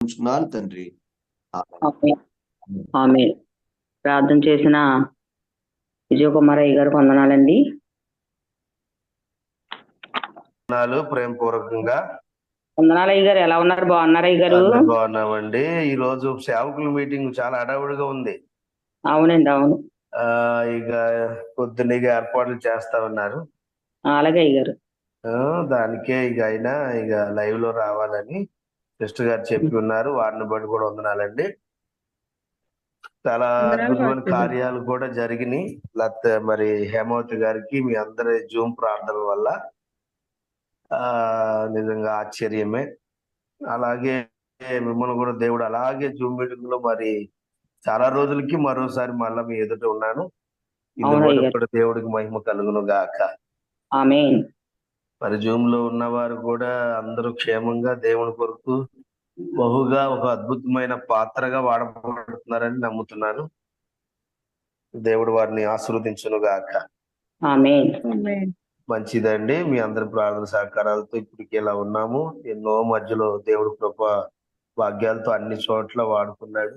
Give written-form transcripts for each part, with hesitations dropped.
వేడుకొంచున్నాను తండ్రి. ఆమేన్. ఆమేన్. ప్రార్థన చేసిన విజయకుమారయ్య గారు వందనాలండి. ప్రేమపూర్వకంగా వందనాలయ్య గారు, ఎలా ఉన్నారు? బాగున్నారయ్య గారు? బాగున్నామండి. ఈ రోజు సేవకుల మీటింగ్ చాలా హడావుడిగా ఉంది. అవునండి, అవును. ఇక పొద్దున్నగా ఏర్పాట్లు చేస్తా ఉన్నారు. అలాగే అయ్య గారు. దానికే ఇక అయినా ఇక లైవ్ లో రావాలని సిస్టర్ గారు చెప్పి ఉన్నారు. వారిని బట్టి కూడా వందనాలండి. చాలా అద్భుతమైన కార్యాలు కూడా జరిగినాయి. లేకపోతే మరి హేమావతి గారికి మీ అందరి జూమ్ ప్రార్థన వల్ల నిజంగా ఆశ్చర్యమే. అలాగే మిమ్మల్ని కూడా దేవుడు అలాగే జూమ్ మీటింగ్ లో మరి చాలా రోజులకి మరోసారి మళ్ళా మీ ఎదుట ఉన్నాను. ఇందులో కూడా దేవుడికి మహిమ కలుగును గాక. ఆమేన్. మరి జూమ్ లో ఉన్నవారు కూడా అందరూ క్షేమంగా దేవుని కొరకు బహుగా ఒక అద్భుతమైన పాత్రగా వాడబడుతున్నారని నమ్ముతున్నాను. దేవుడు వారిని ఆశీర్వదించును గాక. ఆమేన్. మంచిదండి. మీ అందరి ప్రార్థన సహకారాలతో ఇప్పటికి ఇలా ఉన్నాము. ఎన్నో మధ్యలో దేవుడు కృప భాగ్యాలతో అన్ని చోట్ల వాడుకున్నాడు.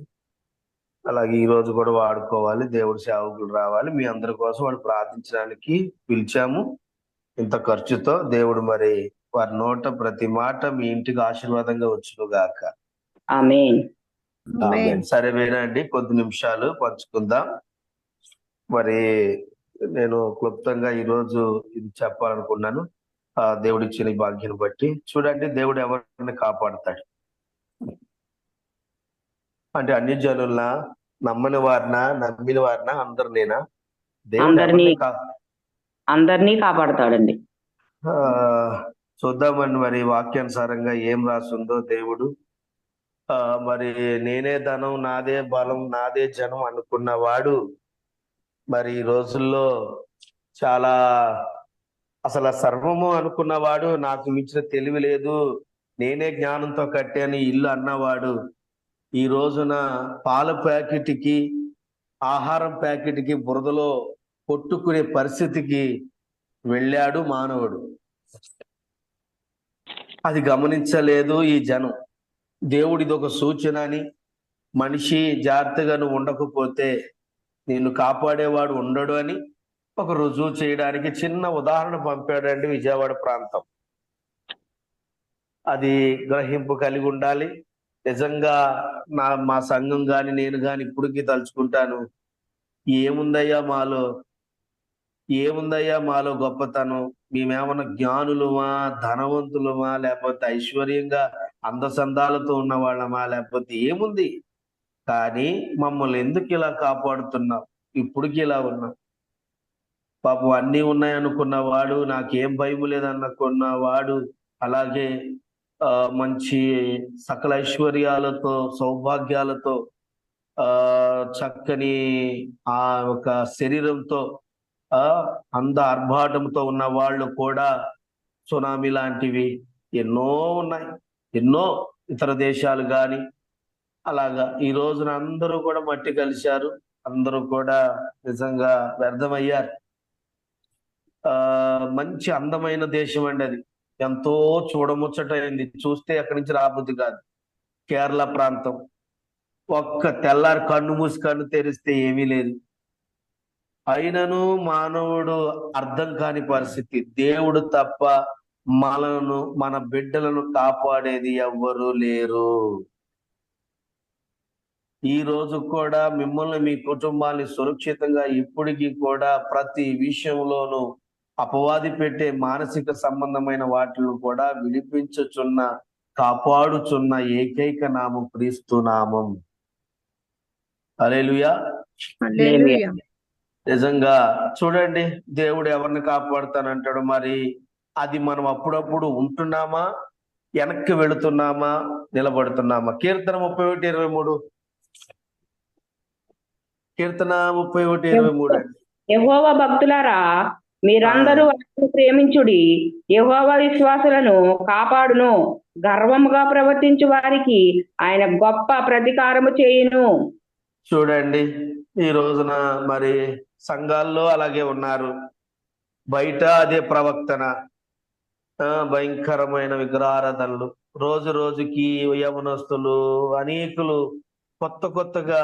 అలాగే ఈ రోజు కూడా వాడుకోవాలి. దేవుడు సేవకులు రావాలి. మీ అందరి కోసం వాడు ప్రార్థించడానికి పిలిచాము. ఇంత ఖర్చుతో దేవుడు మరి వారి నోట ప్రతి మాట మీ ఇంటికి ఆశీర్వాదంగా వచ్చును గాక. ఆమేన్. సరే వేనండి, కొద్ది నిమిషాలు పంచుకుందాం. మరి నేను క్లుప్తంగా ఈరోజు ఇది చెప్పాలనుకున్నాను. దేవుడు ఇచ్చిన భాగ్యాన్ని బట్టి చూడండి, దేవుడు ఎవరిని కాపాడతాడు అంటే అన్ని జనుల్నా, నమ్మని వారినా, నమ్మిన వారినా, అందరినేనా? దేవుడు అందరినీ కాపాడతాడండి. చూద్దామండి మరి వాక్యానుసారంగా ఏం రాస్తుందో దేవుడు. మరి నేనే ధనం, నాదే బలం, నాదే జనం అనుకున్నవాడు మరి ఈ రోజుల్లో చాలా అసలు సర్వము అనుకున్నవాడు, నాకు మించిన తెలివి లేదు, నేనే జ్ఞానంతో కట్టాను ఇల్లు అన్నవాడు ఈ రోజున పాల ప్యాకెట్కి, ఆహారం ప్యాకెట్కి బురదలో కొట్టుకునే పరిస్థితికి వెళ్ళాడు మానవుడు. అది గమనించలేదు ఈ జనం. దేవుడిది ఒక సూచన అని, మనిషి జాగ్రత్తగా నువ్వు ఉండకపోతే నిన్ను కాపాడేవాడు ఉండడు అని ఒక రుజువు చేయడానికి చిన్న ఉదాహరణ పంపాడండి విజయవాడ ప్రాంతం. అది గ్రహింపు కలిగి ఉండాలి. నిజంగా మా సంఘం కానీ నేను కానీ ఇప్పటికీ తలుచుకుంటాను, ఏముందయ్యా మాలో గొప్పతనం? మేమేమన్నా జ్ఞానులమా, ధనవంతులమా, లేకపోతే ఐశ్వర్యంగా అందసందాలతో ఉన్న వాళ్ళమా, లేకపోతే ఏముంది? కానీ మమ్మల్ని ఎందుకు ఇలా కాపాడుతున్నావు? ఇప్పటికి ఇలా ఉన్నాం. పాపం అన్నీ ఉన్నాయనుకున్న వాడు, నాకేం భయం లేదనుకున్న వాడు, అలాగే మంచి సకల ఐశ్వర్యాలతో, సౌభాగ్యాలతో, చక్కని ఆ ఒక శరీరంతో, ఆర్భాటంతో ఉన్న వాళ్ళు కూడా సునామీ లాంటివి ఎన్నో ఉన్నాయి. ఎన్నో ఇతర దేశాలు కానీ అలాగా ఈ రోజున అందరూ కూడా మట్టి కలిశారు. అందరూ కూడా నిజంగా వ్యర్థమయ్యారు. మంచి అందమైన దేశం అండి అది. ఎంతో చూడముచ్చటైంది. చూస్తే అక్కడి నుంచి రాబుద్ది కాదు. కేరళ ప్రాంతం. ఒక్క తెల్లారి కన్ను మూసి కన్ను తెరిస్తే ఏమీ లేదు. అయినను మానవుడు అర్థం కాని పరిస్థితి. దేవుడు తప్ప మనను, మన బిడ్డలను కాపాడేది ఎవ్వరూ లేరు. ఈ రోజు కూడా మిమ్మల్ని, మీ కుటుంబాన్ని సురక్షితంగా ఇప్పటికీ కూడా ప్రతి విషయంలోనూ అపవాది పెట్టే మానసిక సంబంధమైన వాటిని కూడా విడిపించుచున్న, కాపాడుచున్న ఏకైక నామం క్రీస్తు నామం. హల్లెలూయా. నిజంగా చూడండి, దేవుడు ఎవరిని కాపాడుతానంటాడు. మరి అది మనం అప్పుడప్పుడు ఉంటున్నామా, వెనక్కి వెళుతున్నామా, నిలబడుతున్నామా? కీర్తన 31:23. కీర్తన 31:23 అండి. యెహోవా భక్తులారా, మీరందరూ ఆయనను ప్రేమించుడి. యెహోవా విశ్వాసులను కాపాడును. గర్వముగా ప్రవర్తించు వారికి ఆయన గొప్ప ప్రతీకారము చేయును. చూడండి, ఈ రోజున మరి సంఘాల్లో అలాగే ఉన్నారు. బయట అదే ప్రవక్తన, భయంకరమైన విగ్రహారాధనలు, రోజు రోజుకి యవనస్తులు అనేకులు కొత్త కొత్తగా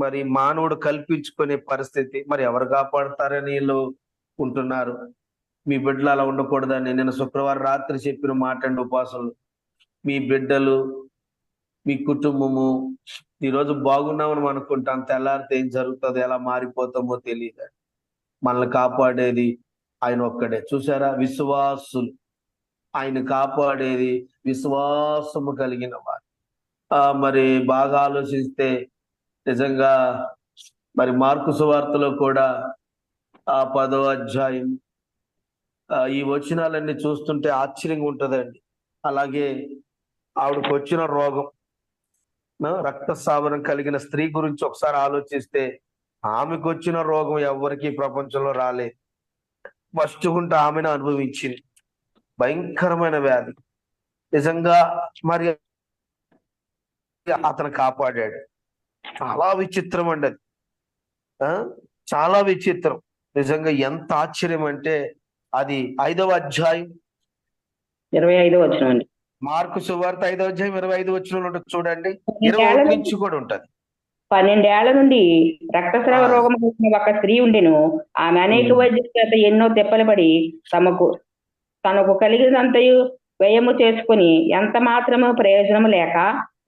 మరి మానవుడు కల్పించుకునే పరిస్థితి. మరి ఎవరు కాపాడుతారని వీళ్ళు ఉంటున్నారు. మీ బిడ్డలు అలా ఉండకూడదని నేను శుక్రవారం రాత్రి చెప్పిన మాట అండి. ఉపాసనలు, మీ బిడ్డలు, మీ కుటుంబము ఈరోజు బాగున్నామని అనుకుంటాం, తెల్లారితే ఏం జరుగుతుందో ఎలా మారిపోతామో తెలియదు. మనల్ని కాపాడేది ఆయన ఒక్కడే. చూసారా, విశ్వాసులు, ఆయన కాపాడేది విశ్వాసము కలిగిన వారు. మరి బాగా ఆలోచిస్తే నిజంగా మరి మార్కు సువార్తలో కూడా 10వ అధ్యాయం ఈ వచనాలన్నీ చూస్తుంటే ఆశ్చర్యంగా ఉంటుందండి. అలాగే ఆవిడకు వచ్చిన రోగం, రక్తస్రావం కలిగిన స్త్రీ గురించి ఒకసారి ఆలోచిస్తే ఆమెకు వచ్చిన రోగం ఎవరికి ప్రపంచంలో రాలేదు. ఫస్ట్ ఉంటే ఆమెను అనుభవించింది. భయంకరమైన వ్యాధి. నిజంగా మరి అతను కాపాడాడు. చాలా విచిత్రం అండి అది. చాలా విచిత్రం. నిజంగా ఎంత ఆశ్చర్యం అంటే అది 5వ అధ్యాయం 25వ వచనం అండి. మార్కు సువార్త 5వ అధ్యాయం 25 వచనంలో ఉంటుంది చూడండి. 21 నుంచి కూడా ఉంటది. 12 ఏళ్ల నుండి రక్తస్రావ రోగం కలిగిన ఒక స్త్రీ ఉండెను. ఆమె అనేక వైద్యుల చేత ఎన్నో తెప్పలపడి తనకు కలిగినంతయు వ్యయము చేసుకుని ఎంత మాత్రము ప్రయోజనము లేక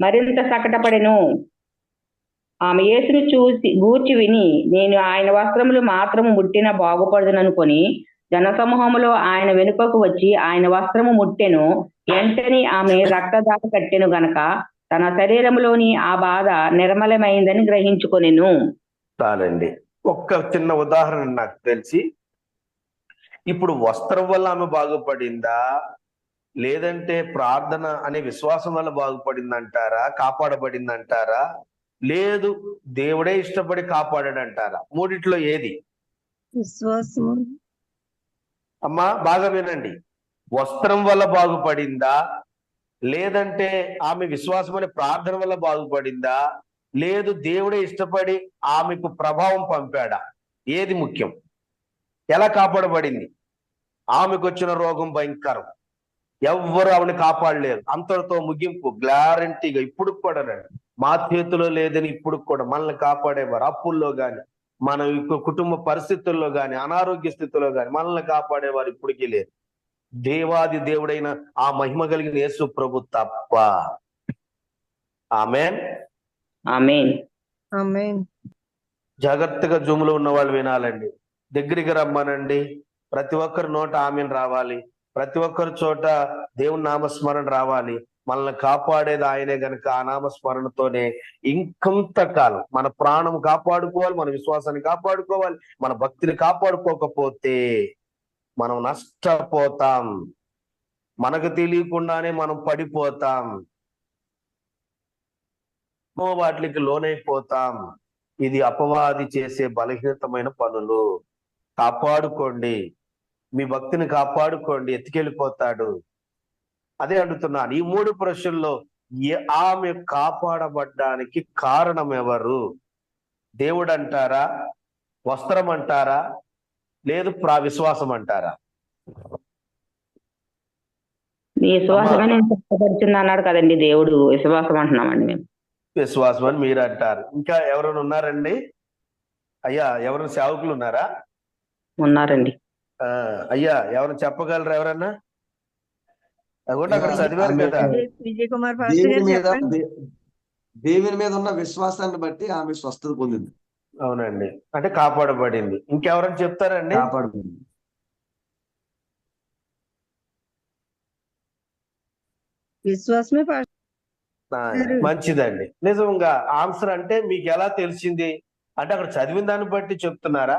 మరింత సకటపడెను. ఆమె యేసును గూర్చి విని, నేను ఆయన వస్త్రములు మాత్రము ముట్టిన బాగుపడదుననుకొని జనసమూహములో ఆయన వెనుకకు వచ్చి ఆయన వస్త్రము ముట్టెను. వెంటనే ఆమె రక్తదాత కట్టెను గనక తన శరీరంలోని ఆ బాధ నిర్మలమైందని గ్రహించుకొనెను. చాలండి. ఒక్క చిన్న ఉదాహరణ నాకు తెలిసి, ఇప్పుడు వస్త్రం వల్ల ఆమె బాగుపడిందా, లేదంటే ప్రార్థన అనే విశ్వాసం వల్ల బాగుపడిందంటారా, కాపాడబడిందంటారా, లేదు దేవుడే ఇష్టపడి కాపాడాడంటారా? మూడిట్లో ఏది? విశ్వాసము. అమ్మా బాగా వినండి. వస్త్రం వల్ల బాగుపడిందా, లేదంటే ఆమె విశ్వాసం అనే ప్రార్థన వల్ల బాగుపడిందా, లేదు దేవుడే ఇష్టపడి ఆమెకు ప్రభావం పంపాడా? ఏది ముఖ్యం? ఎలా కాపాడబడింది? ఆమెకు వచ్చిన రోగం భయంకరం. ఎవ్వరు ఆమెను కాపాడలేరు. అంతటితో ముగింపు. గ్యారంటీగా ఇప్పుడు కూడా మా చేతిలో లేదని ఇప్పుడు కూడా మనల్ని కాపాడేవారు. అప్పుల్లో గాని, మన కుటుంబ పరిస్థితుల్లో గాని, అనారోగ్య స్థితిలో గాని మనల్ని కాపాడేవారు ఇప్పటికీ లేరు. దేవాది దేవుడైన ఆ మహిమ కలిగిన యేసు ప్రభు తప్ప. ఆమేన్, ఆమేన్, ఆమేన్. జాగ్రత్తగా జూములో ఉన్న వాళ్ళు వినాలండి. దగ్గరికి రమ్మనండి. ప్రతి ఒక్కరి నోట ఆమెన్ రావాలి. ప్రతి ఒక్కరి చోట దేవుని నామస్మరణ రావాలి. మనల్ని కాపాడేది ఆయనే గనుక ఆ నామస్మరణతోనే ఇంకొంతకాలం మన ప్రాణం కాపాడుకోవాలి, మన విశ్వాసాన్ని కాపాడుకోవాలి. మన భక్తిని కాపాడుకోకపోతే మనం నష్టపోతాం. మనకు తెలియకుండానే మనం పడిపోతాం, వాటికి లోనైపోతాం. ఇది అపవాది చేసే బలహీనతమైన పనులు. కాపాడుకోండి, మీ భక్తిని కాపాడుకోండి, ఎత్తుకెళ్ళిపోతాడు. అదే అంటున్నాను. ఈ 3 ప్రశ్నల్లో ఆమె కాపాడబడ్డానికి కారణం ఎవరు? దేవుడు అంటారా, వస్త్రం అంటారా, లేదు విశ్వాసం అంటారా? నీ విశ్వాసమే నేను స్వస్థపరిచింది అన్నాడు కదండి దేవుడు. విశ్వాసం అంటున్నామండి మేము. విశ్వాసం అని మీరు అంటారు. ఇంకా ఎవరైనా ఉన్నారండి? అయ్యా ఎవరైనా సేవకులు ఉన్నారా? ఉన్నారండి. అయ్యా ఎవరైనా చెప్పగలరా? ఎవరన్నా కూడా అక్కడ చదివారు కదా. విజయ్ కుమార్ పాస్టర్ గారు చెప్పండి. దేవుని మీద ఉన్న విశ్వాసాన్ని బట్టి ఆమె స్వస్థత పొందింది. అవునండి, అంటే కాపాడబడింది. ఇంకెవరైనా చెప్తారండి? కాపాడబడింది. విశ్వాసమే మంచిదండి. నిజంగా ఆన్సర్ అంటే మీకు ఎలా తెలిసింది అంటే అక్కడ చదివిన దాన్ని బట్టి చెప్తున్నారా?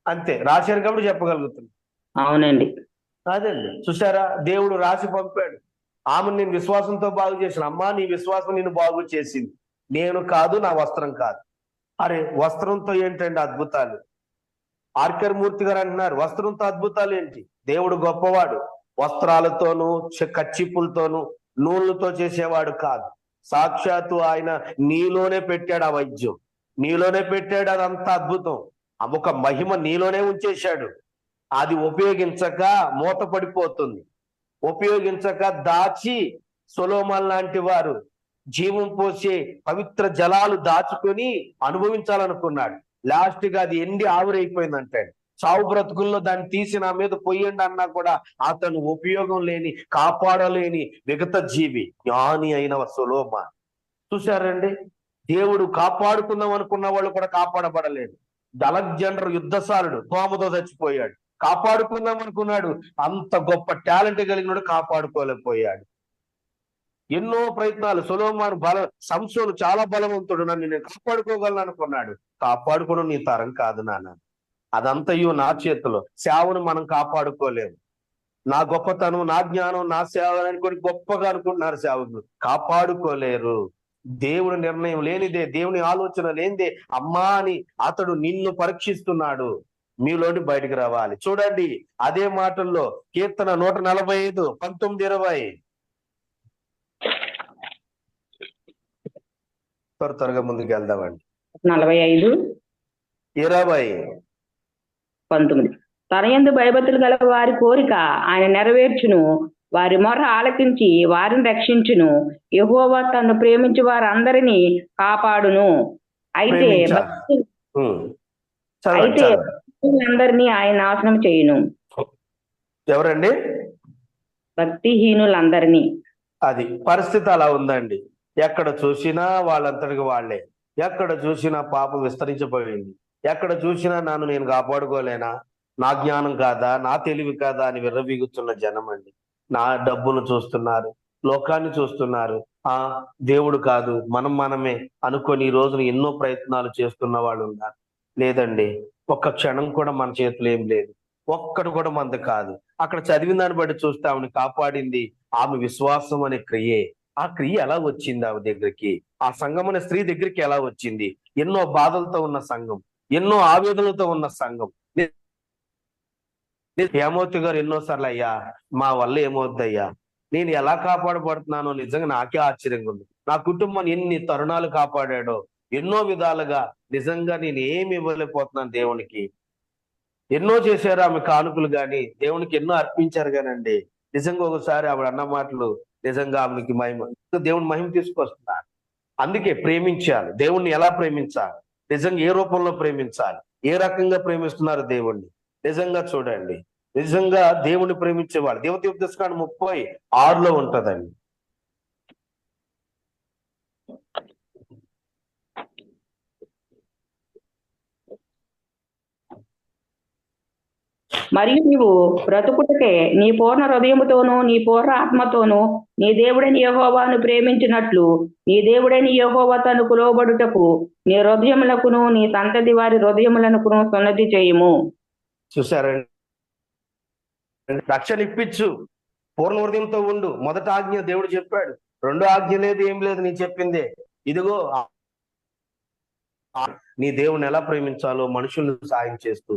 అంతే, రాశారు కాబట్టి చెప్పగలుగుతున్నా. అవునండి. అదండి, చూసారా, దేవుడు రాసి పంపాడు. ఆమెను నేను విశ్వాసంతో బాగు చేసిన. అమ్మా నీ విశ్వాసం నేను బాగు చేసింది, నేను కాదు, నా వస్త్రం కాదు. అరే వస్త్రంతో ఏంటండి అద్భుతాలు? ఆర్కర్ మూర్తి గారు అంటున్నారు, వస్త్రంతో అద్భుతాలు ఏంటి? దేవుడు గొప్పవాడు. వస్త్రాలతోనూ కచ్చిపులతోనూ నూలుతో చేసేవాడు కాదు. సాక్షాత్తు ఆయన నీలోనే పెట్టాడు ఆ వైద్యం, నీలోనే పెట్టాడు. అదంతా అద్భుతం. ఒక మహిమ నీలోనే ఉంచేశాడు. అది ఉపయోగించక మూత పడిపోతుంది. ఉపయోగించక దాచి సొలొమోను లాంటి వారు జీవం పోసే పవిత్ర జలాలు దాచుకొని అనుభవించాలనుకున్నాడు. లాస్ట్ గా అది ఎండి ఆవిరైపోయింది అంటాడు. చావు బ్రతుకుల్లో దాన్ని తీసి నా మీద పొయ్యండి అన్నా కూడా అతను ఉపయోగం లేని, కాపాడలేని విగత జీవి, జ్ఞాని అయిన సొలొమోను. చూశారండి, దేవుడు కాపాడుకుందాం అనుకున్న వాళ్ళు కూడా కాపాడబడలేదు. అలెగ్జాండర్ యుద్ధసారుడు దోమతో చచ్చిపోయాడు. కాపాడుకుందాం అనుకున్నాడు, అంత గొప్ప టాలెంట్ కలిగినాడు, కాపాడుకోలేకపోయాడు. ఎన్నో ప్రయత్నాలు. సొలొమోను సంసోను చాలా బలవంతుడు, నన్ను నేను కాపాడుకోగలను అనుకున్నాడు. కాపాడుకోవడం నీ తరం కాదు నాన్న, అదంతయు నా చేతిలో. సేవను మనం కాపాడుకోలేము. నా గొప్పతనం, నా జ్ఞానం, నా సేవ అనుకొని గొప్పగా అనుకుంటున్నారు సేవకులు, కాపాడుకోలేరు. దేవుడి నిర్ణయం లేనిదే, దేవుని ఆలోచన లేనిదే అమ్మా అని అతడు నిన్ను పరీక్షిస్తున్నాడు. మీలోని బయటికి రావాలి. చూడండి అదే మాటల్లో కీర్తన 145, 19, 20. త్వరగా ముందుకు వెళ్దామండి. 45, 20, 19. తన యందు భయభక్తులు గల వారి కోరిక ఆయన నెరవేర్చును, వారి మొర్ర ఆలకించి వారిని రక్షించును. యెహోవా తన్ను ప్రేమించి వారందరినీ కాపాడును. అయితే అందరినీ ఆయన నాశనం చేయును. ఎవరండి? భక్తిహీనులందరినీ. అది పరిస్థితి అలా ఉందండి. ఎక్కడ చూసినా వాళ్ళంతటికి వాళ్ళే, ఎక్కడ చూసినా పాపం విస్తరించిపోయింది. ఎక్కడ చూసినా నన్ను నేను కాపాడుకోలేనా, నా జ్ఞానం కాదా, నా తెలివి కాదా అని విర్రవీగుతున్న జనం అండి. నా డబ్బును చూస్తున్నారు, లోకాన్ని చూస్తున్నారు. దేవుడు కాదు, మనమే అనుకొని ఈ రోజున ఎన్నో ప్రయత్నాలు చేస్తున్న వాళ్ళు ఉన్నారు. లేదండి, ఒక్క క్షణం కూడా మన చేతిలో ఏం లేదు, ఒక్కడు కూడా మనది కాదు. అక్కడ చదివిన దాన్ని బట్టి చూస్తే ఆమెను కాపాడింది ఆమె విశ్వాసం అనే క్రియే. ఆ క్రియ ఎలా వచ్చింది ఆమె దగ్గరికి? ఆ సంఘం అనే స్త్రీ దగ్గరికి ఎలా వచ్చింది? ఎన్నో బాధలతో ఉన్న సంఘం, ఎన్నో ఆవేదనలతో ఉన్న సంఘం. హేమవతి గారు ఎన్నోసార్లు, అయ్యా మా వల్ల ఏమవుద్దయ్యా, నేను ఎలా కాపాడబడుతున్నానో నిజంగా నాకే ఆశ్చర్యంగా ఉంది. నా కుటుంబాన్ని ఎన్ని తరుణాలు కాపాడాడో, ఎన్నో విధాలుగా. నిజంగా నేను ఏమి ఇవ్వలేకపోతున్నాను దేవునికి. ఎన్నో చేశారు ఆమె కానుకలు గాని, దేవునికి ఎన్నో అర్పించారు కానండి. నిజంగా ఒకసారి ఆవిడ అన్న మాటలు నిజంగా ఆమెకి మహిమ, దేవుని మహిమ తీసుకొస్తున్నారు. అందుకే ప్రేమించాలి. దేవుణ్ణి ఎలా ప్రేమించాలి, నిజంగా ఏ రూపంలో ప్రేమించాలి, ఏ రకంగా ప్రేమిస్తున్నారు దేవుణ్ణి నిజంగా చూడండి. నిజంగా దేవుణ్ణి ప్రేమించేవాళ్ళు దేవతీర్థస్కాండ 36లో ఉంటదండి. మరియు నీవు బ్రతుకుటకే నీ పూర్ణ హృదయముతోనూ నీ పూర్ణ ఆత్మతోనూ నీ దేవుడైన యెహోవాను ప్రేమించినట్లు నీ దేవుడైన యెహోవా తనకు లోబడుటకు నీ హృదయములకును నీ సంతతి వారి హృదయములకును సున్నతి చేయుము. చూసారండి, రక్షణ ఇప్పించు, పూర్ణ హృదయంతో ఉండు. మొదట ఆజ్ఞ దేవుడు చెప్పాడు, రెండో ఆజ్ఞ లేదు, ఏం లేదు, నీ చెప్పిందే. ఇదిగో నీ దేవుని ఎలా ప్రేమించాలో మనుషులను సాయం చేస్తూ,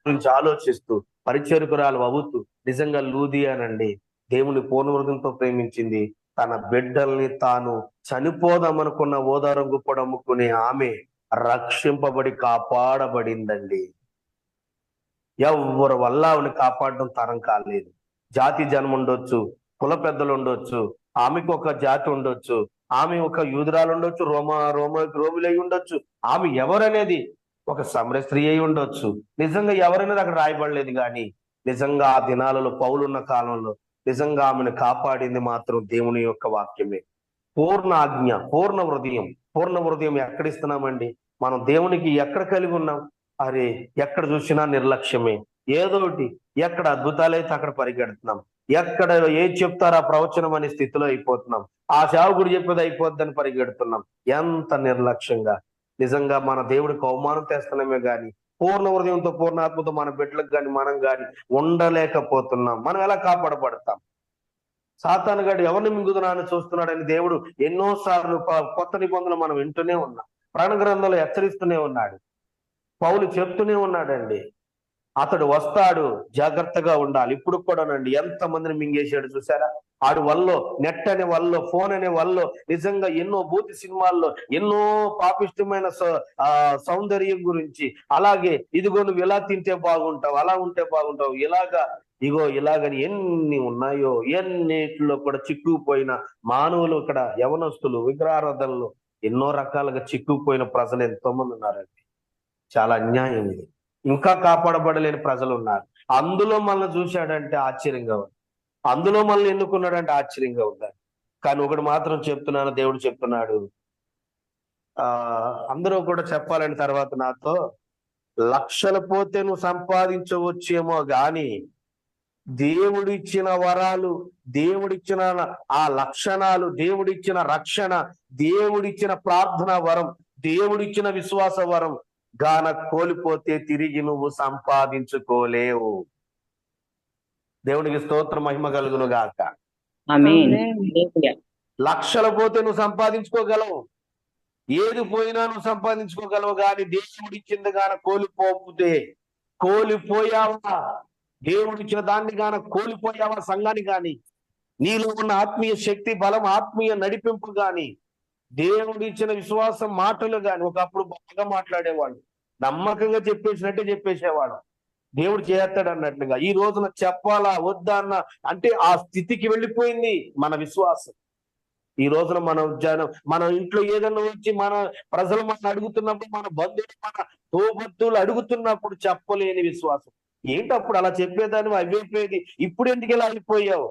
గురించి ఆలోచిస్తూ, పరిచరికురాలు అవుతూ. నిజంగా లూదియానండి దేవుని పూర్ణ హృదయంతో ప్రేమించింది. తన బిడ్డల్ని తాను చనిపోదామనుకున్న ఓదారంగు పొడముకునే ఆమె రక్షింపబడి కాపాడబడిందండి. ఎవరి వల్ల ఆమెను కాపాడడం తరం కాలేదు. జాతి జనం ఉండొచ్చు, కుల పెద్దలు ఉండొచ్చు, ఆమెకు ఒక జాతి ఉండొచ్చు, ఆమె ఒక యూదురాలు ఉండొచ్చు, రోమిలై ఉండొచ్చు, ఆమె ఎవరనేది ఒక సమర స్త్రీ అయి ఉండొచ్చు. నిజంగా ఎవరనేది అక్కడ రాయబడలేదు. కానీ నిజంగా ఆ దినాలలో పౌలున్న కాలంలో నిజంగా ఆమెను కాపాడింది మాత్రం దేవుని యొక్క వాక్యమే. పూర్ణ ఆజ్ఞ, పూర్ణ హృదయం. పూర్ణ హృదయం ఎక్కడిస్తున్నామండి? మనం దేవునికి ఎక్కడ కలిగి ఉన్నాం? అరే, ఎక్కడ చూసినా నిర్లక్ష్యమే. ఏదోటి, ఎక్కడ అద్భుతాలైతే అక్కడ పరిగెడుతున్నాం, ఎక్కడ ఏది చెప్తారో ఆ ప్రవచనం అనే స్థితిలో అయిపోతున్నాం. ఆ సేవకుడు చెప్పేది అయిపోద్దని పరిగెడుతున్నాం. ఎంత నిర్లక్ష్యంగా! నిజంగా మన దేవుడికి అవమానం తెస్తున్నామే గాని పూర్ణ హృదయంతో, పూర్ణాత్మతో మన బిడ్డలకు కానీ మనం కానీ ఉండలేకపోతున్నాం. మనం ఎలా కాపాడబడతాం? సాతాను గాడు ఎవరిని మింగుతున్నానని చూస్తున్నాడని దేవుడు ఎన్నోసార్లు కొత్త నిబంధనలు మనం వింటూనే ఉన్నాం. ప్రాణ గ్రంథంలో హెచ్చరిస్తూనే ఉన్నాడు. పౌలు చెప్తూనే ఉన్నాడండి, అతడు వస్తాడు, జాగ్రత్తగా ఉండాలి. ఇప్పుడు కూడానండి ఎంతమందిని మింగేశాడు చూసారా? ఆడు వల్ల, నెట్ అనే వల్ల, ఫోన్ అనే వల్ల నిజంగా ఎన్నో బూతి సినిమాల్లో ఎన్నో పాపిష్టమైన సౌందర్యం గురించి, అలాగే ఇదిగో నువ్వు ఇలా తింటే బాగుంటావు, అలా ఉంటే బాగుంటావు, ఇలాగా ఇగో ఇలాగని ఎన్ని ఉన్నాయో, ఎన్నిటిలో కూడా చిక్కుకుపోయిన మానవులు, ఇక్కడ యవనస్తులు, విగ్రహారాధనలు ఎన్నో రకాలుగా చిక్కుకుపోయిన ప్రజలు ఎంతో మంది ఉన్నారండి. చాలా అన్యాయం ఇది. ఇంకా కాపాడబడలేని ప్రజలు ఉన్నారు. అందులో మనల్ని చూశాడంటే ఆశ్చర్యంగా ఉంది. అందులో మనల్ని ఎన్నుకున్నాడంటే ఆశ్చర్యంగా ఉంది. కానీ ఒకటి మాత్రం చెప్తున్నాను, దేవుడు చెప్తున్నాడు, అందరూ కూడా చెప్పాలని తర్వాత నాతో, లక్షలు పోతే నువ్వు సంపాదించవచ్చేమో గాని దేవుడిచ్చిన వరాలు, దేవుడిచ్చిన ఆ లక్షణాలు, దేవుడిచ్చిన రక్షణ, దేవుడిచ్చిన ప్రార్థన వరం, దేవుడిచ్చిన విశ్వాస వరం గాన కోల్పోతే తిరిగి నువ్వు సంపాదించుకోలేవు. దేవునికి స్తోత్ర మహిమ కలుగును గాక. ఆమేన్. లక్షలు పోతే నువ్వు సంపాదించుకోగలవు, ఏది పోయినా నువ్వు సంపాదించుకోగలవు, కానీ దేవుడిచ్చింది గాన కోల్పోయావా, దేవుడిచ్చిన దాన్ని గాన కోల్పోయావా, సంఘాన్ని గాని, నీలో ఉన్న ఆత్మీయ శక్తి, బలం, ఆత్మీయ నడిపింపు గాని, దేవుడిచ్చిన విశ్వాసం, మాటలు గాని. ఒకప్పుడు బాగా మాట్లాడేవాడు, నమ్మకంగా చెప్పేసినట్టే చెప్పేసేవాడు, దేవుడు చేస్తాడు అన్నట్లుగా. ఈ రోజున చెప్పాలా వద్దా అన్న అంటే ఆ స్థితికి వెళ్ళిపోయింది మన విశ్వాసం. ఈ రోజున మన ఇంట్లో ఏదైనా వచ్చి మన ప్రజలు మనం అడుగుతున్నప్పుడు, మన బంధువులు, మన తోబుట్టువులు అడుగుతున్నప్పుడు చెప్పలేని విశ్వాసం. ఏంటప్పుడు అలా చెప్పేదాన్ని అయిపోయేది, ఇప్పుడు ఎందుకు ఇలా అయిపోయావు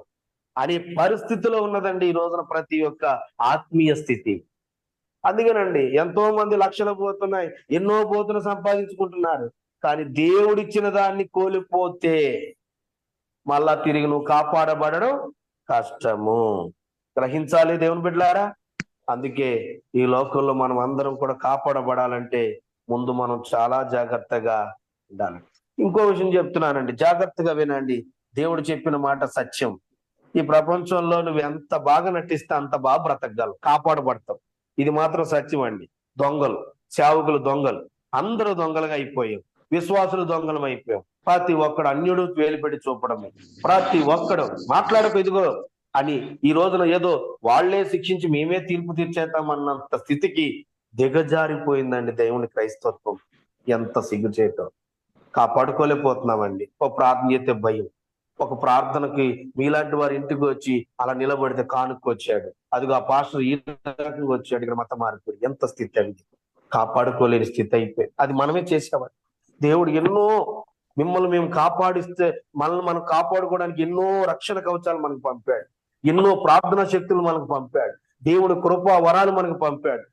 అనే పరిస్థితిలో ఉన్నదండి ఈ రోజున ప్రతి ఒక్క ఆత్మీయ స్థితి. అందుకేనండి ఎంతో మంది లక్షలు పోతున్నాయి, ఎన్నో పోతులు సంపాదించుకుంటున్నారు, కానీ దేవుడిచ్చిన దాన్ని కోల్పోతే మళ్ళా తిరిగి నువ్వు కాపాడబడడం కష్టము. గ్రహించాలి దేవుని బిడ్డలారా. అందుకే ఈ లోకంలో మనం అందరం కూడా కాపాడబడాలంటే ముందు మనం చాలా జాగ్రత్తగా ఉండాలి. ఇంకో విషయం చెప్తున్నానండి, జాగ్రత్తగా వినండి. దేవుడు చెప్పిన మాట సత్యం. ఈ ప్రపంచంలో నువ్వు ఎంత బాగా నటిస్తే అంత బాగా బ్రతకగలవు, కాపాడబడతావు. ఇది మాత్రం సత్యం అండి. దొంగలు, సేవకులు దొంగలు, అందరూ దొంగలుగా అయిపోయాం, విశ్వాసులు దొంగలం అయిపోయాం. ప్రతి ఒక్కడు అన్యుడు వేలిపెట్టి చూపడమే, ప్రతి ఒక్కడు మాట్లాడకు ఇదిగో అని ఈ రోజున ఏదో వాళ్లే శిక్షించి మేమే తీర్పు తీర్చేస్తామన్నంత స్థితికి దిగజారిపోయిందండి దేవుని క్రైస్తత్వం. ఎంత సిగ్గుచేయటం. కాపాడుకోలేకపోతున్నామండి. ఒక ప్రార్థన చేస్తే భయం, ఒక ప్రార్థనకి మీలాంటి వారి ఇంటికి వచ్చి అలా నిలబడితే కానుక్కొచ్చాడు, అదిగో ఆ పాస్టర్ ఈ రకంగా వచ్చాడు, ఇక్కడ మత మార్పుడు. ఎంత స్థితి అండి, కాపాడుకోలేని స్థితి అయిపోయింది. అది మనమే చేసేవాడు. దేవుడు ఎన్నో మిమ్మల్ని మేము కాపాడిస్తే మనల్ని మనం కాపాడుకోవడానికి ఎన్నో రక్షణ కవచాలు మనకు పంపాడు, ఎన్నో ప్రార్థనా శక్తులు మనకు పంపాడు, దేవుడు కృపా వరాలు మనకు పంపాడు.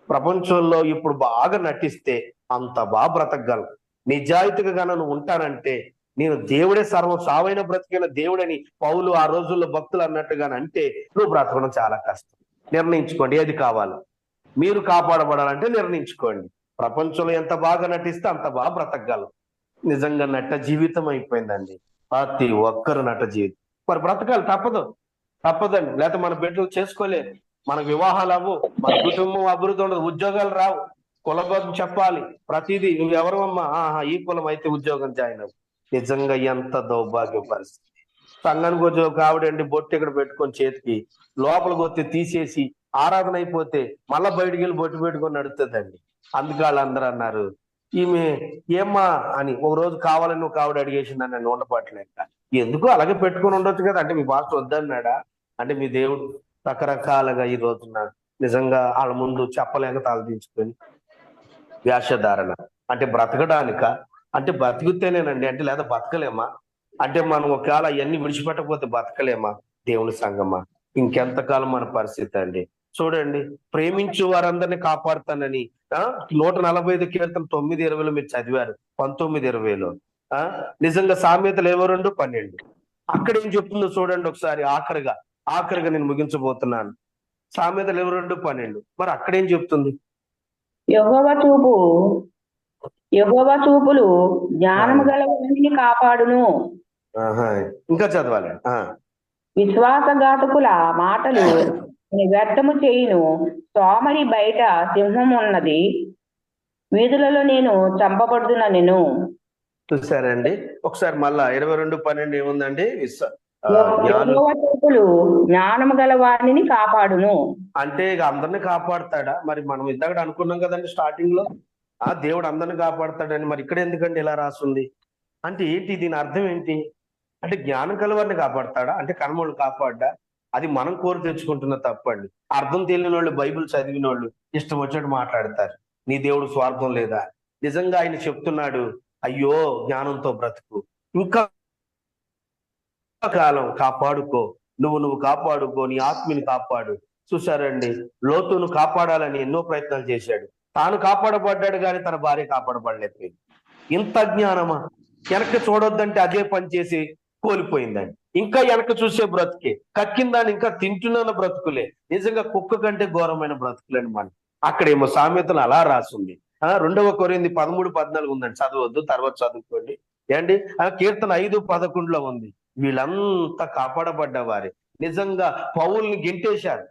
ప్రపంచంలో ఇప్పుడు బాగా నటిస్తే అంత బాగా బ్రతకగలం. నిజాయితీగా గాను నువ్వు ఉంటానంటే, నేను దేవుడే సర్వం, సావైన బ్రతికైన దేవుడని పౌలు ఆ రోజుల్లో భక్తులు అన్నట్టుగాని అంటే నువ్వు బ్రతకడం చాలా కష్టం. నిర్ణయించుకోండి ఏది కావాలో. మీరు కాపాడబడాలంటే నిర్ణయించుకోండి. ప్రపంచంలో ఎంత బాగా నటిస్తే అంత బాగా బ్రతకగలం. నిజంగా నట జీవితం అయిపోయిందండి, ప్రతి ఒక్కరు నట జీవితం. మరి బ్రతకాలి, తప్పదండి. లేకపోతే మన బిడ్డలు చేసుకోలేదు, మన వివాహాలు అవ్వు, మన కుటుంబం అభివృద్ధి ఉండదు, ఉద్యోగాలు రావు, కులబద్ధం చెప్పాలి ప్రతిదీ. నువ్వు ఎవరమ్మా, ఈ కులం అయితే ఉద్యోగం జాయిన్ అవ్వు. నిజంగా ఎంత దౌర్భాగ్య పరిస్థితి. సంఘానికి వచ్చి ఒక ఆవిడండి బొట్టు ఇక్కడ పెట్టుకొని చేతికి లోపలికి వస్తే తీసేసి ఆరాధన అయిపోతే మళ్ళా బయటికి వెళ్ళి బొట్టు పెట్టుకొని నడుతుందండి. అందుకే వాళ్ళందరూ అన్నారు, ఈమె ఏమ్మా అని. ఒక రోజు కావాలని ఒక ఆవిడ అడిగేసిందని నన్ను ఉండపట్లేక. ఎందుకు అలాగే పెట్టుకొని ఉండొచ్చు కదా అంటే, మీ పాస్టర్ వద్దన్నాడా అంటే, మీ దేవుడు రకరకాలుగా ఈ రోజున నిజంగా వాళ్ళ ముందు చెప్పలేక తలదించుకొని వేషధారణ అంటే బ్రతకడానిక అంటే బతికితేనేనండి అంటే, లేదా బతకలేమా అంటే, మనం ఒకవేళ అవన్నీ విడిచిపెట్టకపోతే బతకలేమా? దేవుని సంగమా, ఇంకెంతకాలం మన పరిస్థితి అండి. చూడండి, ప్రేమించు వారందరినీ కాపాడుతానని 145 కీర్తన 9:20 మీరు చదివారు, 19:20. నిజంగా సామెతలు 22:12 అక్కడ ఏం చెప్తుందో చూడండి ఒకసారి. ఆఖరిగా నేను ముగించబోతున్నాను. సామెతలు 22:12 మరి అక్కడేం చెప్తుంది? యెహోవా చూపులు జ్ఞానము గల వారిని కాపాడును. ఇంకా చదవాలి. విశ్వాసఘాతకుల మాటలు వ్యర్థము చేయును. సోమరి బయట సింహం ఉన్నది, వీధులలో నేను చంపబడుతున్నా నేను. చూసారండి ఒకసారి మళ్ళా 22:12 ఏముందండి? యెహోవా చూపులు జ్ఞానము గల వారిని కాపాడును. అంటే ఇక అందరిని కాపాడుతాడా? మరి మనం ఇందాక అనుకున్నాం కదండి స్టార్టింగ్ లో, దేవుడు అందరిని కాపాడుతాడని. మరి ఇక్కడ ఎందుకండి ఇలా రాసుంది? అంటే ఏంటి, దీని అర్థం ఏంటి? అంటే జ్ఞానం కలవారిని కాపాడతాడా అంటే కర్మలు కాపాడ్డా? అది మనం కోరి తెచ్చుకుంటున్న తప్పండి. అర్థం తెలియని వాళ్ళు, బైబిల్ చదివిన వాళ్ళు ఇష్టం వచ్చినట్టు మాట్లాడతారు. నీ దేవుడు స్వార్థం లేదా? నిజంగా ఆయన చెప్తున్నాడు, అయ్యో జ్ఞానంతో బ్రతుకు, ఇంకా కాలం కాపాడుకో, నువ్వు కాపాడుకో, నీ ఆత్మని కాపాడు. చూసారండి, లోతును కాపాడాలని ఎన్నో ప్రయత్నాలు చేశాడు. తాను కాపాడబడ్డాడు కానీ తన భార్య కాపాడబడలేకపోయింది. ఇంత జ్ఞానమా? వెనక్కి చూడొద్దంటే అదే పని చేసి కోల్పోయిందండి. ఇంకా వెనక చూసే బ్రతుకే, కక్కిందాన్ని ఇంకా తింటున్న బ్రతుకులే. నిజంగా కుక్క కంటే ఘోరమైన బ్రతుకులేండి మనం. అక్కడేమో సామెతలు అలా రాసుంది. 2 కొరింథీ 13:14 ఉందండి, చదవద్దు, తర్వాత చదువుకోండి. ఏంటి, కీర్తన 5:11 ఉంది. వీళ్ళంతా కాపాడబడ్డ వారే. నిజంగా పౌల్ని గెంటేశారు.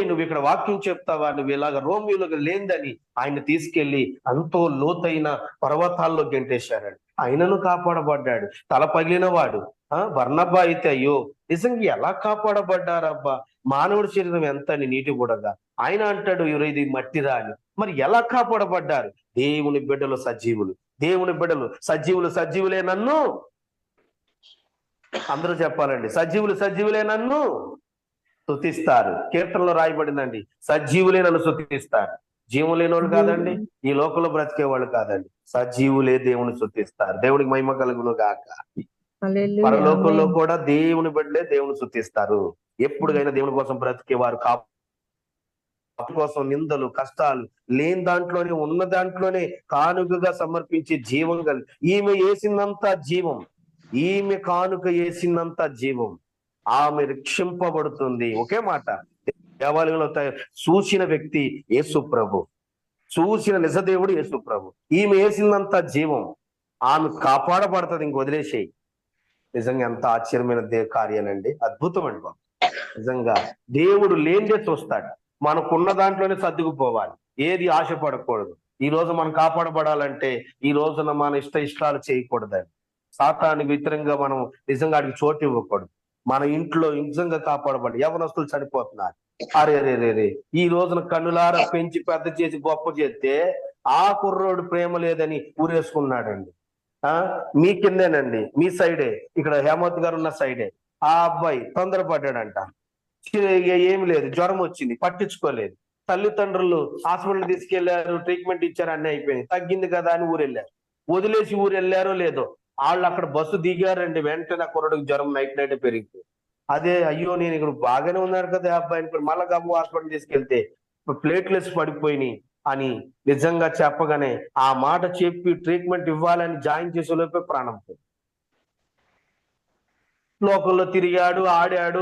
నువ్వు ఇక్కడ వాక్యం చెప్తావా, నువ్వు ఇలాగ రోమియోలకు లేందని ఆయన తీసుకెళ్లి అంతో లోతైన పర్వతాల్లో గెంటేశారండి. ఆయనను కాపాడబడ్డాడు. తల పగిలిన వాడు బర్నబ్బా అయితే, అయ్యో నిజంగా ఎలా కాపాడబడ్డారబ్బా, మానవుడి శరీరం ఎంత నీటి బుడగా. ఆయన అంటాడు, ఇది మట్టిరా అని. మరి ఎలా కాపాడబడ్డారు? దేవుని బిడ్డలు సజీవులు, దేవుని బిడ్డలు సజీవులు. సజీవులే నన్ను, అందరూ చెప్పాలండి, సజీవులే నన్ను స్తుతిస్తారు. కీర్తనలో రాయబడిందండి, సజీవులే నన్ను స్తుతిస్తారు. జీవం లేని వాళ్ళు కాదండి, ఈ లోకంలో బ్రతికే వాళ్ళు కాదండి, సజీవులే దేవుని స్తుతిస్తారు. దేవునికి మహిమ కలుగును గాక. హల్లెలూయా. పరలోకంలో కూడా దేవుని బిడ్డలే దేవుని స్తుతిస్తారు. ఎప్పుడుగైనా దేవుని కోసం బ్రతికే వారు కోసం నిందలు, కష్టాలు లేని దాంట్లోనే, ఉన్న దాంట్లోనే కానుకగా సమర్పించే జీవం కలిగి, ఈమె వేసినంత జీవం, ఈమె కానుక వేసినంత జీవం, ఆమె రక్షింపబడుతుంది. ఒకే మాట, దేవాలయంలో చూసిన వ్యక్తి యేసు ప్రభు, చూసిన నిజదేవుడు యేసు ప్రభు. ఈమె వేసినంత జీవం, ఆమె కాపాడబడుతుంది. ఇంక వదిలేసేయి. నిజంగా ఎంత ఆశ్చర్యమైన కార్యాలండి, అద్భుతం అండి బాబు. నిజంగా దేవుడు లేనిదే చూస్తాడు. మనకున్న దాంట్లోనే సర్దుకుపోవాలి, ఏది ఆశపడకూడదు. ఈ రోజు మనం కాపాడబడాలంటే ఈ రోజున మన ఇష్టాలు చేయకూడదండి. సాతానికి వ్యతిరేకంగా మనం నిజంగా వాడికి చోటు ఇవ్వకూడదు. మన ఇంట్లో నిజంగా కాపాడబడి యవనస్తులు చనిపోతున్నారు. అరే ఈ రోజున కన్నులారా పెంచి పెద్ద చేసి గొప్ప చేస్తే ఆ కుర్రోడు ప్రేమ లేదని ఊరేసుకున్నాడండి. మీ కిందేనండి, మీ సైడే, ఇక్కడ హేమంత్ గారు ఉన్న సైడే. ఆ అబ్బాయి తొందరపడ్డాడంట, ఏమి లేదు, జ్వరం వచ్చింది, పట్టించుకోలేదు. తల్లిదండ్రులు హాస్పిటల్ తీసుకెళ్లారు, ట్రీట్మెంట్ ఇచ్చారు, అన్నీ అయిపోయింది. తగ్గింది కదా అని ఊరెళ్ళారు. వదిలేసి ఊరు వెళ్ళారో లేదో, వాళ్ళు అక్కడ బస్సు దిగారండి. వెంటనే కుర్రడికి జ్వరం నైట్ పెరిగిపోయింది. అదే, అయ్యో నేను ఇక్కడ బాగానే ఉన్నారు కదా అబ్బాయిని, మళ్ళా గబ్బు హాస్పిటల్ తీసుకెళ్తే ప్లేట్లెస్ పడిపోయినాయి అని నిజంగా చెప్పగానే ఆ మాట చెప్పి ట్రీట్మెంట్ ఇవ్వాలని జాయిన్ చేసే లోపే ప్రాణం పోయింది. లోకంలో తిరిగాడు, ఆడాడు,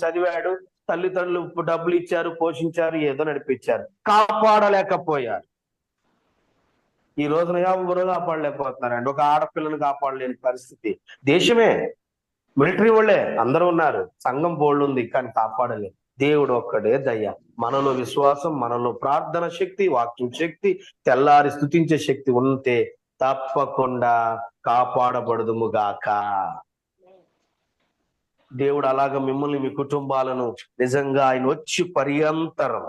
చదివాడు, తల్లిదండ్రులు డబ్బులు ఇచ్చారు, పోషించారు, ఏదో నడిపించారు, కాపాడలేకపోయారు. ఈ రోజున ఎవరు కాపాడలేకపోతున్నారండి. ఒక ఆడపిల్లను కాపాడలేని పరిస్థితి. దేశమే, మిలిటరీ వాళ్ళే అందరూ ఉన్నారు, సంఘం బోళ్ళు ఉంది, కానీ కాపాడలేదు. దేవుడు ఒక్కడే దయ్య. మనలో విశ్వాసం, మనలో ప్రార్థన శక్తి, వాక్యం శక్తి, తెల్లారి స్తుతించే శక్తి ఉంటే తప్పకుండా కాపాడబడుదుముగాక. దేవుడు అలాగ మిమ్మల్ని, మీ కుటుంబాలను నిజంగా ఆయన వచ్చి పర్యంతరం,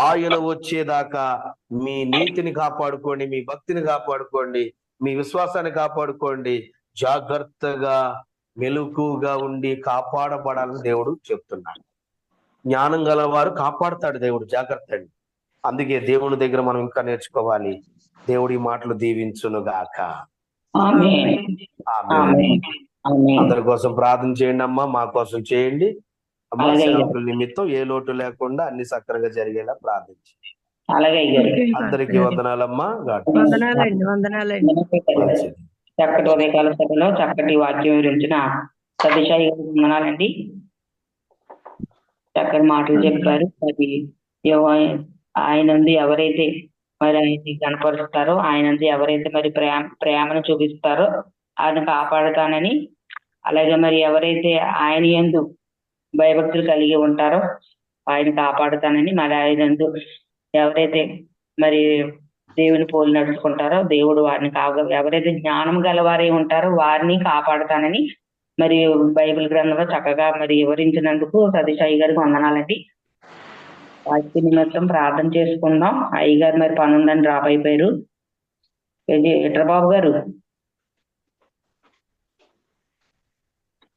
ఆయన వచ్చేదాకా మీ నీతిని కాపాడుకోండి, మీ భక్తిని కాపాడుకోండి, మీ విశ్వాసాన్ని కాపాడుకోండి. జాగ్రత్తగా మెలకుగా ఉండి కాపాడబడాలని దేవుడు చెప్తున్నాడు. జ్ఞానం గలవారు కాపాడుతాడు దేవుడు, జాగ్రత్త అండి. అందుకే దేవుని దగ్గర మనం ఇంకా నేర్చుకోవాలి. దేవుడి మాటలు దీవించును గాక. అందరి కోసం ప్రార్థన చేయండి అమ్మా, మా కోసం చేయండి అమ్మా. సేవకుల నిమిత్తం ఏ లోటు లేకుండా అన్ని సక్రంగా జరిగేలా ప్రార్థించండి. అందరికీ వందనాలమ్మా. చక్కటి ఉదయకాల సభలో చక్కటి వాక్యం వివరించిన సతీషాయి గారికి వందనాలండి. చక్కటి మాటలు చెప్పారు. అది ఆయనందు ఎవరైతే మరి ఆయన్ని కనపరుస్తారో, ఆయనందు ఎవరైతే మరి ప్రేమను చూపిస్తారో ఆయన కాపాడుతానని, అలాగే మరి ఎవరైతే ఆయన యందు భయభక్తులు కలిగి ఉంటారో ఆయన కాపాడుతానని, మరి ఆయనందు ఎవరైతే మరి దేవుని పోలి నడుచుకుంటారో దేవుడు వారిని ఎవరైతే జ్ఞానం గలవారై ఉంటారో వారిని కాపాడుతానని మరి బైబిల్ గ్రంథంలో చక్కగా మరి వివరించినందుకు సతీషాయి గారికి వందనాలండి. వాటి నిమిత్తం ప్రార్థన చేసుకుందాం. అయ్య గారు మరి పని ఉందని డ్రాప్ అయిపోయారు. విజయబాబు గారు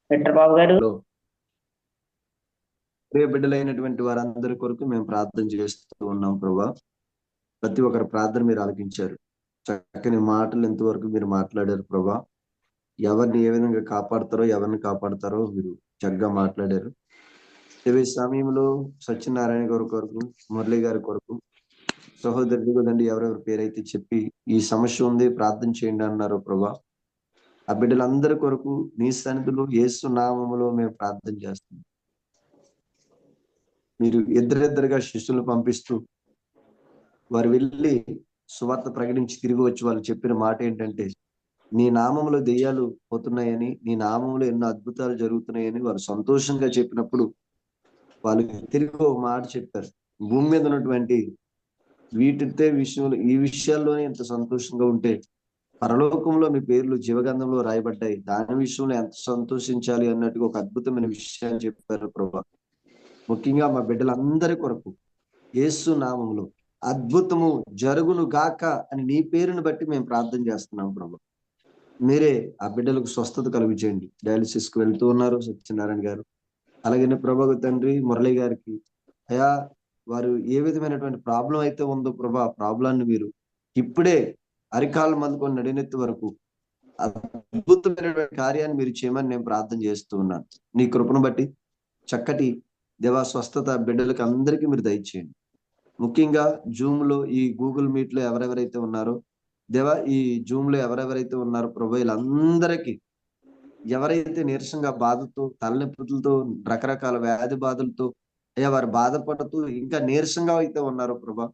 డాక్టర్ బాబు గారు. ప్రియ బిడ్డలైనటువంటి వారందరి కొరకు మేము ప్రార్థన చేస్తూ ఉన్నాం ప్రభా. ప్రతి ఒక్కరి ప్రార్థన మీరు ఆలకించారు. చక్కని మాటలు ఎంతవరకు మీరు మాట్లాడారు ప్రభా. ఎవరిని ఏ విధంగా కాపాడతారో, ఎవరిని కాపాడతారో మీరు చక్కగా మాట్లాడారు. ఈ సమయంలో సత్యనారాయణ గారి కొరకు, మురళి గారి కొరకు, సహోదరుడు కదండి ఎవరెవరి పేరైతే చెప్పి ఈ సమస్య ఉంది ప్రార్థన చేయండి అన్నారు ప్రభా. ఆ బిడ్డలందరి కొరకు నీ సన్నిధిలో యేసు నామములో మేము ప్రార్థన చేస్తున్నాం. మీరు ఇద్దరిద్దరుగా శిష్యులు పంపిస్తూ వారు వెళ్ళి సువార్త ప్రకటించి తిరిగి వచ్చి వాళ్ళు చెప్పిన మాట ఏంటంటే, నీ నామంలో దెయ్యాలు పోతున్నాయని, నీ నామంలో ఎన్నో అద్భుతాలు జరుగుతున్నాయని వారు సంతోషంగా చెప్పినప్పుడు వాళ్ళు తిరిగి ఒక మాట చెప్పారు. భూమి మీద ఉన్నటువంటి వీటితే విషయంలో ఈ విషయాల్లోనే ఎంత సంతోషంగా ఉంటే పరలోకంలో మీ పేర్లు జీవగంధంలో రాయబడ్డాయి, దాని విషయంలో ఎంత సంతోషించాలి అన్నట్టుగా ఒక అద్భుతమైన విషయాన్ని చెప్పారు ప్రభా. ముఖ్యంగా మా బిడ్డలందరి కొరకు యేసు నామములో అద్భుతము జరుగును గాక అని నీ పేరుని బట్టి మేము ప్రార్థన చేస్తున్నాం ప్రభా. మీరే ఆ బిడ్డలకు స్వస్థత కలుగు చేయండి. డయాలిసిస్ కు వెళ్తూ ఉన్నారు సత్యనారాయణ గారు, అలాగే ప్రభా తండ్రి మురళి గారికి అయా వారు ఏ విధమైనటువంటి ప్రాబ్లం అయితే ఉందో ప్రభా, ఆ ప్రాబ్లాన్ని మీరు ఇప్పుడే అరికాలు మందుకొని నడినెత్తి వరకు అద్భుతమైనటువంటి కార్యాన్ని మీరు చేయమని నేను ప్రార్థన చేస్తూ ఉన్నాను. నీ కృపను బట్టి చక్కటి దేవా స్వస్థత బిడ్డలకు అందరికీ మీరు దయచేయండి. ముఖ్యంగా జూమ్ లో ఈ గూగుల్ మీట్ లో ఎవరెవరైతే ఉన్నారో దేవా, ఈ జూమ్ లో ఎవరెవరైతే ఉన్నారో ప్రభా, వీళ్ళందరికీ ఎవరైతే నీరసంగా బాధతో, తలనొప్పులతో, రకరకాల వ్యాధి బాధలతో అయ్యా వారు బాధపడుతూ ఇంకా నీరసంగా అయితే ఉన్నారో ప్రభా,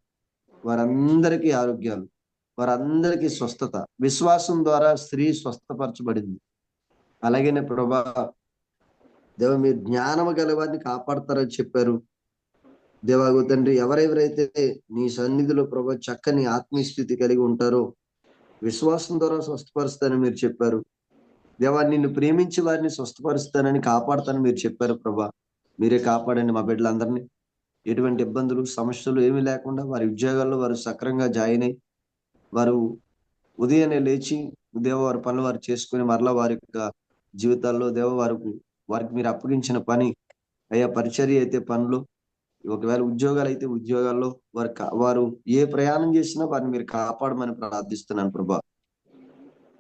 వారందరికీ ఆరోగ్యాలు, వారందరికీ స్వస్థత. విశ్వాసం ద్వారా స్త్రీ స్వస్థపరచబడింది. అలాగనే ప్రభా దేవ మీరు జ్ఞానము గలవారిని కాపాడతారని చెప్పారు. దేవాగు తండ్రి ఎవరెవరైతే నీ సన్నిధిలో ప్రభా చక్కని ఆత్మీయ స్థితి కలిగి ఉంటారో విశ్వాసం ద్వారా స్వస్థపరుస్తానని మీరు చెప్పారు. దేవా నిన్ను ప్రేమించి వారిని స్వస్థపరుస్తానని కాపాడుతానని మీరు చెప్పారు ప్రభా. మీరే కాపాడండి మా బిడ్డలందరినీ. ఎటువంటి ఇబ్బందులు సమస్యలు ఏమీ లేకుండా వారి ఉద్యోగాల్లో వారు సక్రంగా జాయిన్ అయ్యి వారు ఉదయాన్నే లేచి దేవ వారి పనులు వారు చేసుకుని మరలా వారి యొక్క జీవితాల్లో దేవ వారికి మీరు అప్పగించిన పని అయ్యా పరిచర్య అయితే పనులు, ఒకవేళ ఉద్యోగాలు అయితే ఉద్యోగాల్లో వారు ఏ ప్రయాణం చేసినా వారిని మీరు కాపాడమని ప్రార్థిస్తున్నాను ప్రభా.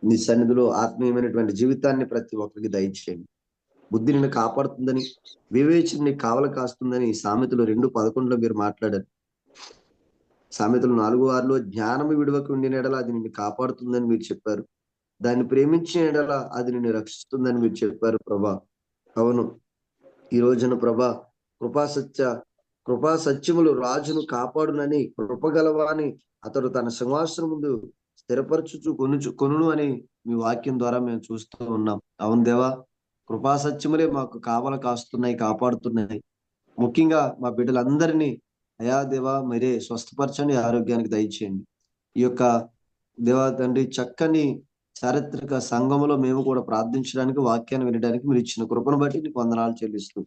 నీ సన్నిధిలో ఆత్మీయమైనటువంటి జీవితాన్ని ప్రతి ఒక్కరికి దయచేయండి. బుద్ధి నిన్ను కాపాడుతుందని, వివేచన నీకు కావల కాస్తుందని సామెతలు 2:11 మీరు మాట్లాడారు. సామెతలు 4:6 జ్ఞానము విడువకు ఉండిన ఎడల అది నిన్ను కాపాడుతుందని మీరు చెప్పారు. దాన్ని ప్రేమించిన ఎడల అది నిన్ను రక్షిస్తుందని మీరు చెప్పారు ప్రభా. అవును, ఈ రోజున ప్రభా కృపా సత్యములు రాజును కాపాడునని, కృపగలవాని అతడు తన సింహాసనం ముందు స్థిరపరచుచు కొనును అని మీ వాక్యం ద్వారా మేము చూస్తూ ఉన్నాం. అవును దేవా, కృపా సత్యములే మాకు కావల కాస్తున్నాయి, కాపాడుతున్నాయి. ముఖ్యంగా మా బిడ్డలందరినీ అయా దేవా మీరే స్వస్థపరచండి, ఆరోగ్యానికి దయచేయండి. ఈ యొక్క దేవా తండ్రి చక్కని చారిత్రక సంఘములో మేము కూడా ప్రార్థించడానికి, వాక్యాన్ని వినడానికి మీరు ఇచ్చిన కృపను బట్టి నీకు వందనాలు చెల్లిస్తూ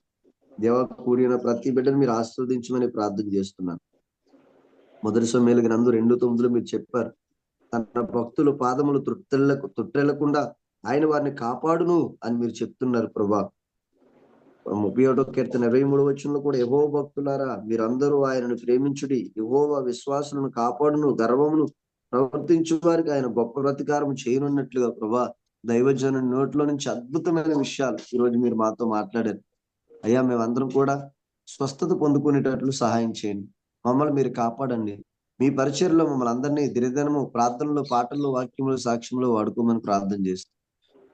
దేవా కూడిన ప్రతి బిడ్డను మీరు ఆశీర్వదించమని ప్రార్థన చేస్తున్నాను. మొదటి సమయాలు గ్రంథం 2:9 మీరు చెప్పారు, తన భక్తులు పాదములు తొట్టెళ్లకుండా ఆయన వారిని కాపాడును అని మీరు చెప్తున్నారు ప్రభా. 31వ కీర్తన 23వ వచనంలో కూడా యెహోవా భక్తులారా మీరందరూ ఆయనను ప్రేమించుడి, యెహోవా విశ్వాసులను కాపాడును, గర్వమును ప్రవర్తించు వారికి ఆయన గొప్ప ప్రతికారం చేయనున్నట్లుగా ప్రభా దైవజనుని నోట్లో నుంచి అద్భుతమైన విషయాలు ఈరోజు మీరు మాతో మాట్లాడారు. అయ్యా మేమందరం కూడా స్వస్థత పొందుకునేటట్లు సహాయం చేయండి. మమ్మల్ని మీరు కాపాడండి. మీ పరిచర్లో మమ్మల్ని అందరినీ దినదినము ప్రార్థనలో, పాటల్లో, వాక్యంలో, సాక్ష్యంలో వాడుకోమని ప్రార్థన చేస్తాం.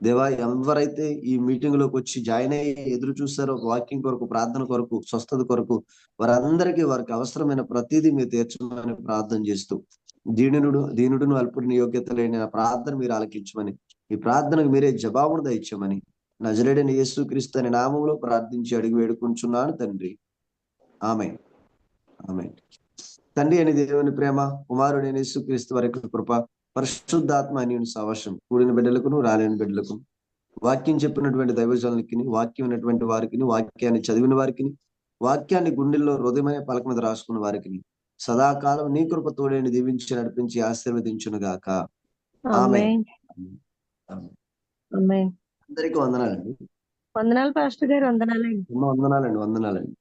దేవా ఎవరైతే ఈ మీటింగ్ లోకి వచ్చి జాయిన్ అయ్యి ఎదురు చూస్తారో వాక్యం కొరకు, ప్రార్థన కొరకు, స్వస్థత కొరకు, వారందరికీ వారికి అవసరమైన ప్రతిదీ మీరు తీర్చమని ప్రార్థన చేస్తూ దీనుడును అల్పుడిని యోగ్యత లేని ప్రార్థన మీరు ఆలకించమని, ఈ ప్రార్థనకు మీరే జవాబును దయచేయమని నజరేయుడైన యేసుక్రీస్తు అనే నామములో ప్రార్థించి అడిగి వేడుకుంటున్నాను తండ్రి. ఆమేన్. ఆమేన్. తండ్రి అని దేవుని ప్రేమ, కుమారుడైన యేసుక్రీస్తు వారి కృప, పరిశుద్ధాత్మ అన్యుని సావశ్యం కూడిన బిడ్డలకును రాలేని బిడ్డలకు, వాక్యం చెప్పినటువంటి దైవజనులకి, వాక్యం ఉన్నటువంటి వారికి, వాక్యాన్ని చదివిన వారికి, వాక్యాన్ని గుండెల్లో హృదయమైన పలక మీద రాసుకున్న వారికి సదాకాలం నీ కృప తోడేని దీవించి నడిపించి ఆశీర్వదించును గాక. ఆమేన్. ఆమేన్. అందరికీ వందనాలండి. వందనాలు పాస్టర్ గారు, వందనాలండి. అమ్మ వందనాలండి, వందనాలండి.